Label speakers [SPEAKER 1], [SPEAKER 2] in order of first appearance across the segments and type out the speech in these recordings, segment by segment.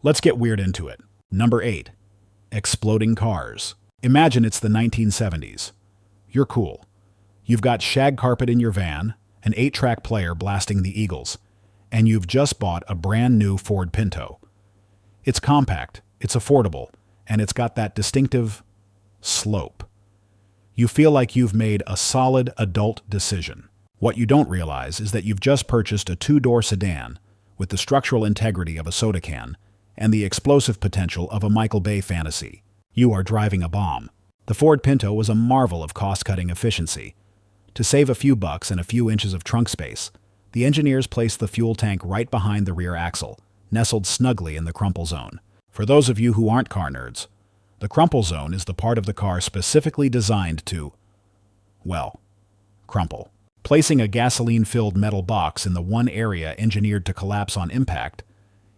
[SPEAKER 1] Let's get weird into it. Number 8. Exploding cars. Imagine it's the 1970s. You're cool. You've got shag carpet in your van, an 8-track player blasting the Eagles, and you've just bought a brand new Ford Pinto. It's compact, it's affordable, and it's got that distinctive slope. You feel like you've made a solid adult decision. What you don't realize is that you've just purchased a 2-door sedan with the structural integrity of a soda can and the explosive potential of a Michael Bay fantasy. You are driving a bomb. The Ford Pinto was a marvel of cost-cutting efficiency. To save a few bucks and a few inches of trunk space, the engineers placed the fuel tank right behind the rear axle, nestled snugly in the crumple zone. For those of you who aren't car nerds, the crumple zone is the part of the car specifically designed to, well, crumple. Placing a gasoline-filled metal box in the one area engineered to collapse on impact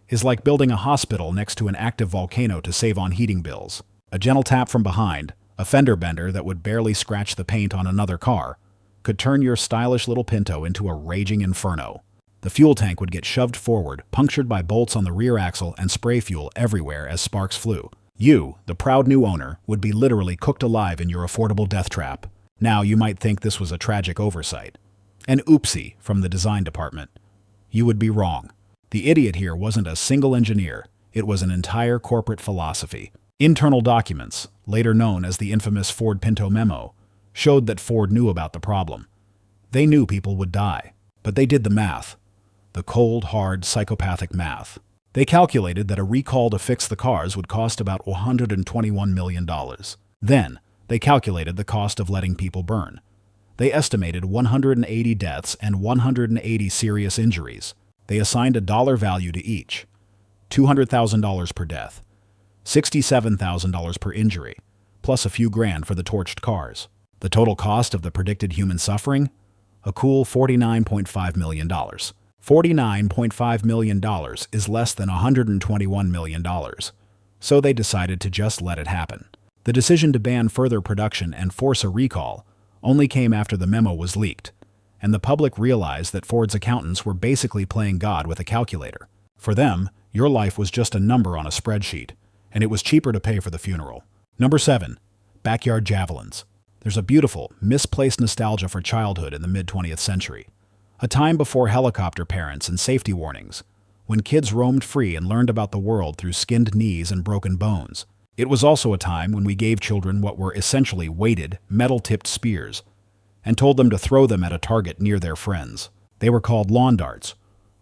[SPEAKER 1] is like building a hospital next to an active volcano to save on heating bills. A gentle tap from behind, a fender bender that would barely scratch the paint on another car, could turn your stylish little Pinto into a raging inferno. The fuel tank would get shoved forward, punctured by bolts on the rear axle and spray fuel everywhere as sparks flew. You, the proud new owner, would be literally cooked alive in your affordable death trap. Now you might think this was a tragic oversight. An oopsie from the design department. You would be wrong. The idiot here wasn't a single engineer. It was an entire corporate philosophy. Internal documents, later known as the infamous Ford Pinto memo, showed that Ford knew about the problem. They knew people would die, but they did the math. The cold, hard, psychopathic math. They calculated that a recall to fix the cars would cost about $121 million. Then, they calculated the cost of letting people burn. They estimated 180 deaths and 180 serious injuries. They assigned a dollar value to each. $200,000 per death. $67,000 per injury, plus a few grand for the torched cars. The total cost of the predicted human suffering? A cool $49.5 million. $49.5 million is less than $121 million. So they decided to just let it happen. The decision to ban further production and force a recall only came after the memo was leaked, and the public realized that Ford's accountants were basically playing God with a calculator. For them, your life was just a number on a spreadsheet, and it was cheaper to pay for the funeral. Number 7. Backyard Javelins. There's a beautiful, misplaced nostalgia for childhood in the mid-20th century. A time before helicopter parents and safety warnings, when kids roamed free and learned about the world through skinned knees and broken bones. It was also a time when we gave children what were essentially weighted, metal-tipped spears, and told them to throw them at a target near their friends. They were called lawn darts,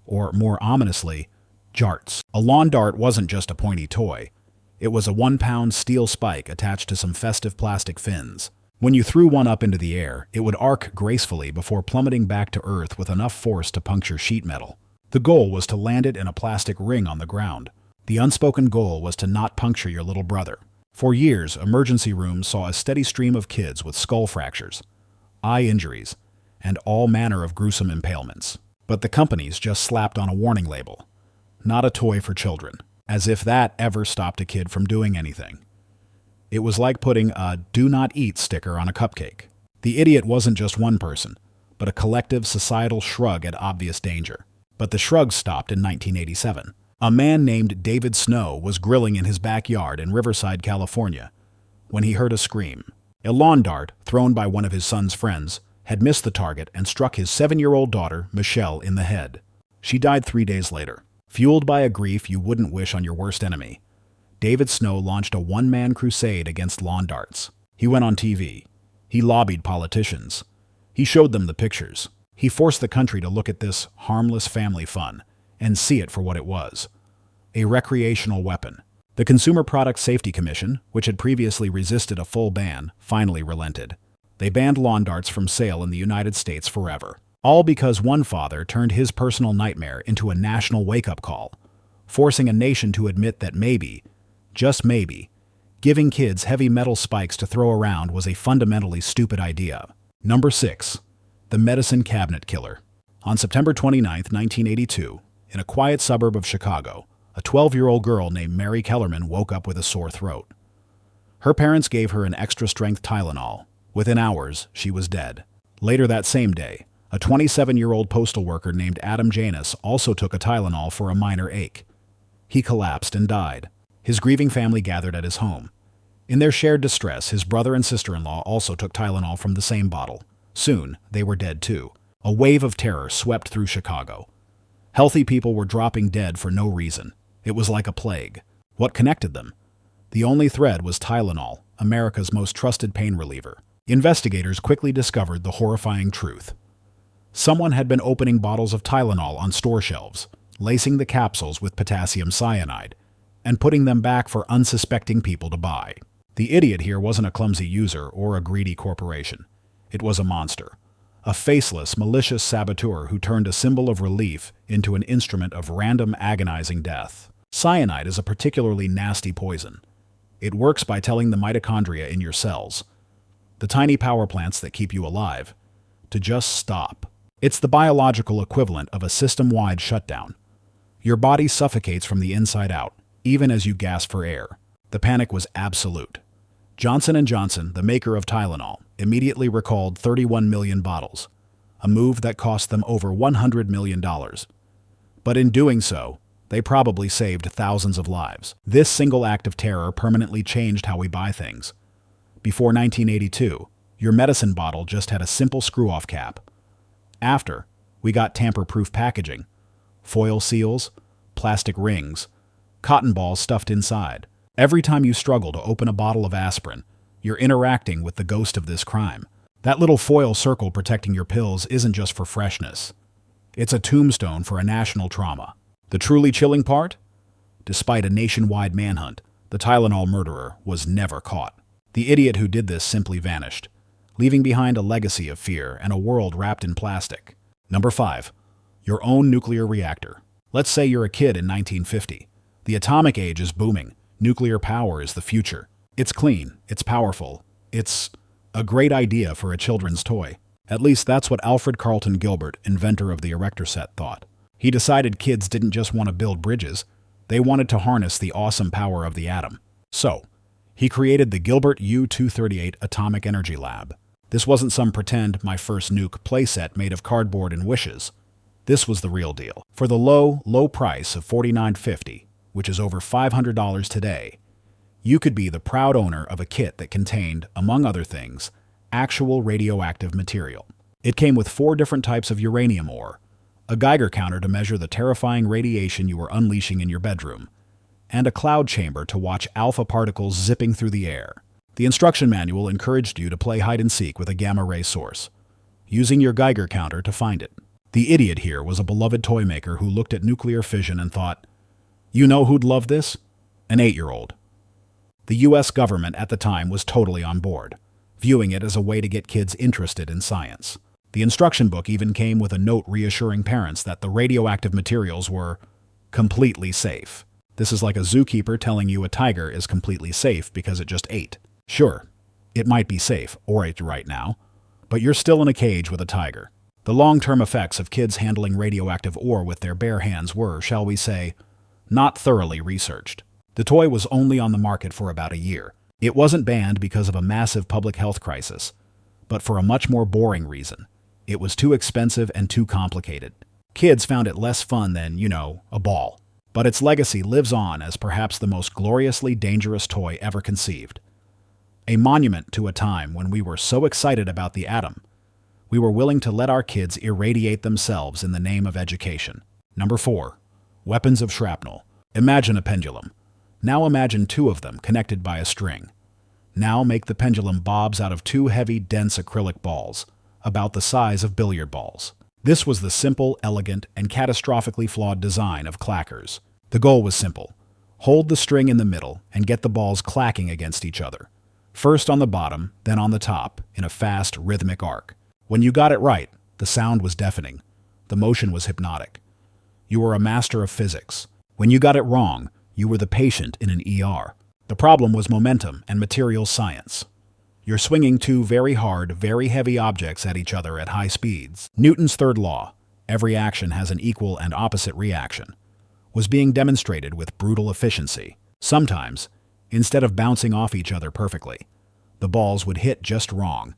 [SPEAKER 1] or more ominously, jarts. A lawn dart wasn't just a pointy toy. It was a 1-pound steel spike attached to some festive plastic fins. When you threw one up into the air, it would arc gracefully before plummeting back to Earth with enough force to puncture sheet metal. The goal was to land it in a plastic ring on the ground. The unspoken goal was to not puncture your little brother. For years, emergency rooms saw a steady stream of kids with skull fractures, eye injuries, and all manner of gruesome impalements. But the companies just slapped on a warning label. Not a toy for children. As if that ever stopped a kid from doing anything. It was like putting a "do not eat" sticker on a cupcake. The idiot wasn't just one person, but a collective societal shrug at obvious danger. But the shrug stopped in 1987. A man named David Snow was grilling in his backyard in Riverside, California, when he heard a scream. A lawn dart, thrown by one of his son's friends, had missed the target and struck his 7-year-old daughter, Michelle, in the head. She died 3 days later. Fueled by a grief you wouldn't wish on your worst enemy, David Snow launched a one-man crusade against lawn darts. He went on TV. He lobbied politicians. He showed them the pictures. He forced the country to look at this harmless family fun and see it for what it was. A recreational weapon. The Consumer Product Safety Commission, which had previously resisted a full ban, finally relented. They banned lawn darts from sale in the United States forever. All because one father turned his personal nightmare into a national wake-up call, forcing a nation to admit that maybe, just maybe, giving kids heavy metal spikes to throw around was a fundamentally stupid idea. Number 6. The Medicine Cabinet Killer. On September 29, 1982, in a quiet suburb of Chicago, a 12-year-old girl named Mary Kellerman woke up with a sore throat. Her parents gave her an extra-strength Tylenol. Within hours, she was dead. Later that same day, a 27-year-old postal worker named Adam Janus also took a Tylenol for a minor ache. He collapsed and died. His grieving family gathered at his home. In their shared distress, his brother and sister-in-law also took Tylenol from the same bottle. Soon, they were dead too. A wave of terror swept through Chicago. Healthy people were dropping dead for no reason. It was like a plague. What connected them? The only thread was Tylenol, America's most trusted pain reliever. Investigators quickly discovered the horrifying truth. Someone had been opening bottles of Tylenol on store shelves, lacing the capsules with potassium cyanide, and putting them back for unsuspecting people to buy. The idiot here wasn't a clumsy user or a greedy corporation. It was a monster. A faceless, malicious saboteur who turned a symbol of relief into an instrument of random, agonizing death. Cyanide is a particularly nasty poison. It works by telling the mitochondria in your cells, the tiny power plants that keep you alive, to just stop. It's the biological equivalent of a system-wide shutdown. Your body suffocates from the inside out, even as you gasp for air. The panic was absolute. Johnson & Johnson, the maker of Tylenol, immediately recalled 31 million bottles, a move that cost them over $100 million. But in doing so, they probably saved thousands of lives. This single act of terror permanently changed how we buy things. Before 1982, your medicine bottle just had a simple screw-off cap. After, we got tamper-proof packaging, foil seals, plastic rings, cotton balls stuffed inside. Every time you struggle to open a bottle of aspirin, you're interacting with the ghost of this crime. That little foil circle protecting your pills isn't just for freshness. It's a tombstone for a national trauma. The truly chilling part? Despite a nationwide manhunt, the Tylenol murderer was never caught. The idiot who did this simply vanished, leaving behind a legacy of fear and a world wrapped in plastic. Number 5. Your own nuclear reactor. Let's say you're a kid in 1950. The atomic age is booming. Nuclear power is the future. It's clean, it's powerful, it's a great idea for a children's toy. At least that's what Alfred Carlton Gilbert, inventor of the Erector set, thought. He decided kids didn't just want to build bridges, they wanted to harness the awesome power of the atom. So, he created the Gilbert U-238 Atomic Energy Lab. This wasn't some pretend my first nuke playset made of cardboard and wishes. This was the real deal. For the low price of $49.50, which is over $500 today, you could be the proud owner of a kit that contained, among other things, actual radioactive material. It came with 4 different types of uranium ore, a Geiger counter to measure the terrifying radiation you were unleashing in your bedroom, and a cloud chamber to watch alpha particles zipping through the air. The instruction manual encouraged you to play hide-and-seek with a gamma-ray source, using your Geiger counter to find it. The idiot here was a beloved toy maker who looked at nuclear fission and thought, you know who'd love this? An 8-year-old. The US government at the time was totally on board, viewing it as a way to get kids interested in science. The instruction book even came with a note reassuring parents that the radioactive materials were completely safe. This is like a zookeeper telling you a tiger is completely safe because it just ate. Sure, it might be safe, or ate right now, but you're still in a cage with a tiger. The long-term effects of kids handling radioactive ore with their bare hands were, shall we say, not thoroughly researched. The toy was only on the market for about a year. It wasn't banned because of a massive public health crisis, but for a much more boring reason. It was too expensive and too complicated. Kids found it less fun than, a ball. But its legacy lives on as perhaps the most gloriously dangerous toy ever conceived. A monument to a time when we were so excited about the atom, we were willing to let our kids irradiate themselves in the name of education. Number 4. Weapons of shrapnel. Imagine a pendulum. Now imagine 2 of them connected by a string. Now make the pendulum bobs out of 2 heavy, dense acrylic balls, about the size of billiard balls. This was the simple, elegant, and catastrophically flawed design of clackers. The goal was simple. Hold the string in the middle and get the balls clacking against each other. First on the bottom, then on the top, in a fast, rhythmic arc. When you got it right, the sound was deafening. The motion was hypnotic. You were a master of physics. When you got it wrong, you were the patient in an ER. The problem was momentum and materials science. You're swinging 2 very hard, very heavy objects at each other at high speeds. Newton's third law, every action has an equal and opposite reaction, was being demonstrated with brutal efficiency. Sometimes, instead of bouncing off each other perfectly, the balls would hit just wrong.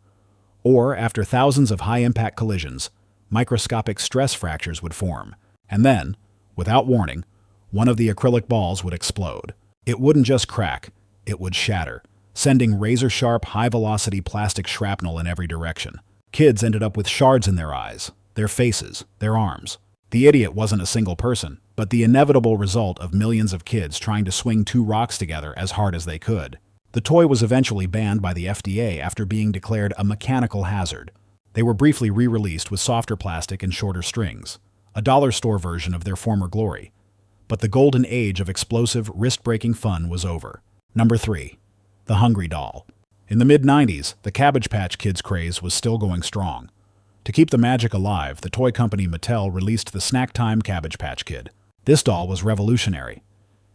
[SPEAKER 1] Or, after thousands of high-impact collisions, microscopic stress fractures would form. And then, without warning, one of the acrylic balls would explode. It wouldn't just crack, it would shatter, sending razor-sharp, high-velocity plastic shrapnel in every direction. Kids ended up with shards in their eyes, their faces, their arms. The idiot wasn't a single person, but the inevitable result of millions of kids trying to swing two rocks together as hard as they could. The toy was eventually banned by the FDA after being declared a mechanical hazard. They were briefly re-released with softer plastic and shorter strings, a dollar store version of their former glory. But the golden age of explosive, wrist-breaking fun was over. Number 3. The Hungry Doll. In the mid-90s, the Cabbage Patch Kids craze was still going strong. To keep the magic alive, the toy company Mattel released the Snack Time Cabbage Patch Kid. This doll was revolutionary.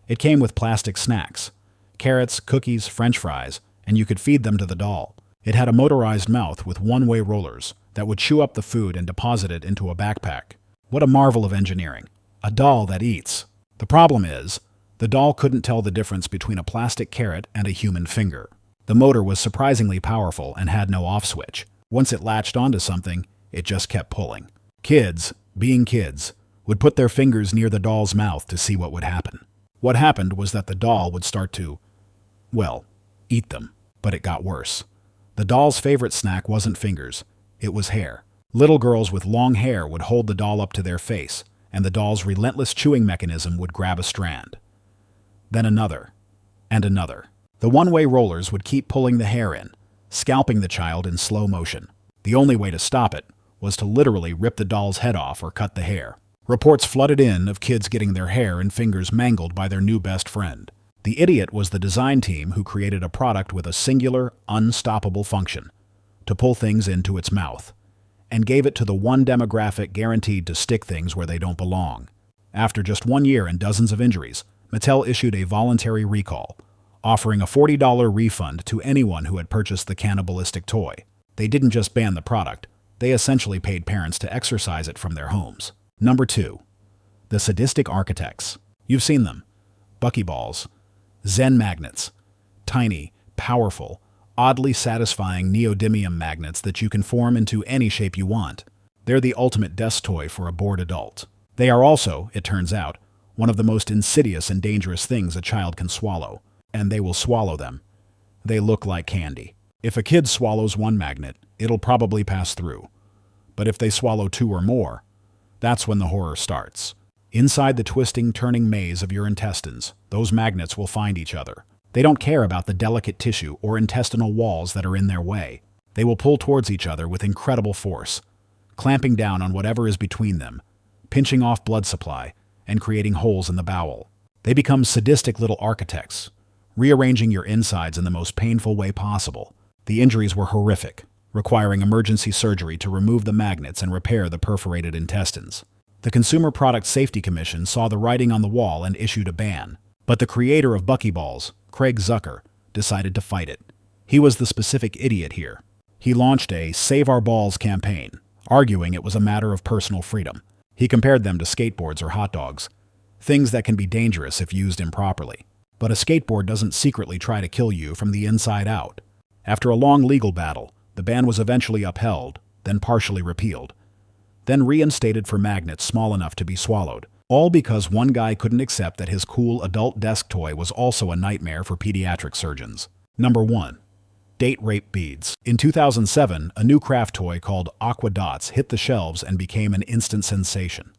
[SPEAKER 1] It came with plastic snacks, carrots, cookies, french fries, and you could feed them to the doll. It had a motorized mouth with one-way rollers that would chew up the food and deposit it into a backpack. What a marvel of engineering. A doll that eats. The problem is, the doll couldn't tell the difference between a plastic carrot and a human finger. The motor was surprisingly powerful and had no off switch. Once it latched onto something, it just kept pulling. Kids, being kids, would put their fingers near the doll's mouth to see what would happen. What happened was that the doll would start to, well, eat them. But it got worse. The doll's favorite snack wasn't fingers, it was hair. Little girls with long hair would hold the doll up to their face, and the doll's relentless chewing mechanism would grab a strand. Then another, and another. The one-way rollers would keep pulling the hair in, scalping the child in slow motion. The only way to stop it was to literally rip the doll's head off or cut the hair. Reports flooded in of kids getting their hair and fingers mangled by their new best friend. The idiot was the design team who created a product with a singular, unstoppable function, to pull things into its mouth, and gave it to the one demographic guaranteed to stick things where they don't belong. After just 1 year and dozens of injuries, Mattel issued a voluntary recall, offering a $40 refund to anyone who had purchased the cannibalistic toy. They didn't just ban the product, they essentially paid parents to exorcise it from their homes. Number 2. The Sadistic Architects. You've seen them. Buckyballs. Zen magnets. Tiny, powerful, oddly satisfying neodymium magnets that you can form into any shape you want. They're the ultimate desk toy for a bored adult. They are also, it turns out, one of the most insidious and dangerous things a child can swallow. And they will swallow them. They look like candy. If a kid swallows one magnet, it'll probably pass through. But if they swallow 2 or more, that's when the horror starts. Inside the twisting, turning maze of your intestines, those magnets will find each other. They don't care about the delicate tissue or intestinal walls that are in their way. They will pull towards each other with incredible force, clamping down on whatever is between them, pinching off blood supply, and creating holes in the bowel. They become sadistic little architects, rearranging your insides in the most painful way possible. The injuries were horrific, requiring emergency surgery to remove the magnets and repair the perforated intestines. The Consumer Product Safety Commission saw the writing on the wall and issued a ban. But the creator of Buckyballs, Craig Zucker, decided to fight it. He was the specific idiot here. He launched a Save Our Balls campaign, arguing it was a matter of personal freedom. He compared them to skateboards or hot dogs, things that can be dangerous if used improperly. But a skateboard doesn't secretly try to kill you from the inside out. After a long legal battle, the ban was eventually upheld, then partially repealed, then reinstated for magnets small enough to be swallowed, all because one guy couldn't accept that his cool adult desk toy was also a nightmare for pediatric surgeons. Number 1. Date rape beads. In 2007, a new craft toy called Aqua Dots hit the shelves and became an instant sensation.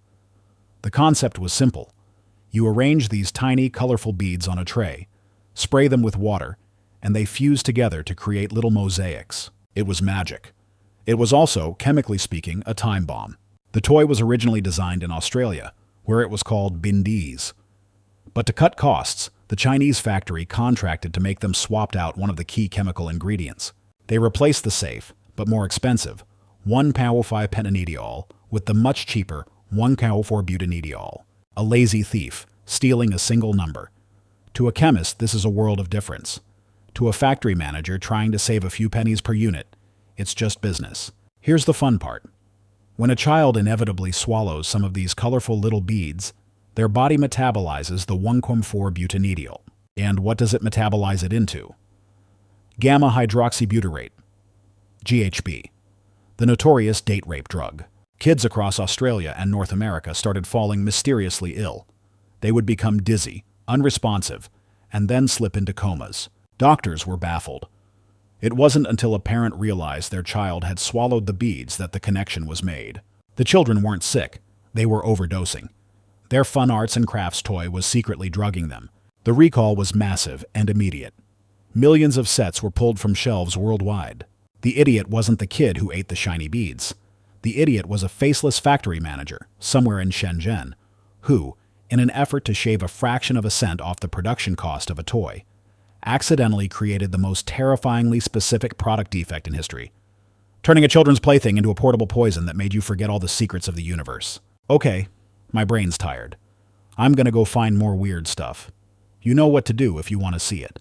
[SPEAKER 1] The concept was simple. You arrange these tiny, colorful beads on a tray, spray them with water, and they fuse together to create little mosaics. It was magic. It was also, chemically speaking, a time bomb. The toy was originally designed in Australia, where it was called Bindees. But to cut costs, the Chinese factory contracted to make them swapped out one of the key chemical ingredients. They replaced the safe, but more expensive, 1,5-pentanediol with the much cheaper 1,4-butanediol. A lazy thief, stealing a single number. To a chemist, this is a world of difference. To a factory manager trying to save a few pennies per unit, it's just business. Here's the fun part. When a child inevitably swallows some of these colorful little beads, their body metabolizes the 1,4-butanediol. And what does it metabolize it into? Gamma-hydroxybutyrate, GHB, the notorious date rape drug. Kids across Australia and North America started falling mysteriously ill. They would become dizzy, unresponsive, and then slip into comas. Doctors were baffled. It wasn't until a parent realized their child had swallowed the beads that the connection was made. The children weren't sick. They were overdosing. Their fun arts and crafts toy was secretly drugging them. The recall was massive and immediate. Millions of sets were pulled from shelves worldwide. The idiot wasn't the kid who ate the shiny beads. The idiot was a faceless factory manager, somewhere in Shenzhen, who, in an effort to shave a fraction of a cent off the production cost of a toy, accidentally created the most terrifyingly specific product defect in history, turning a children's plaything into a portable poison that made you forget all the secrets of the universe. Okay, my brain's tired. I'm gonna go find more weird stuff. You know what to do if you want to see it.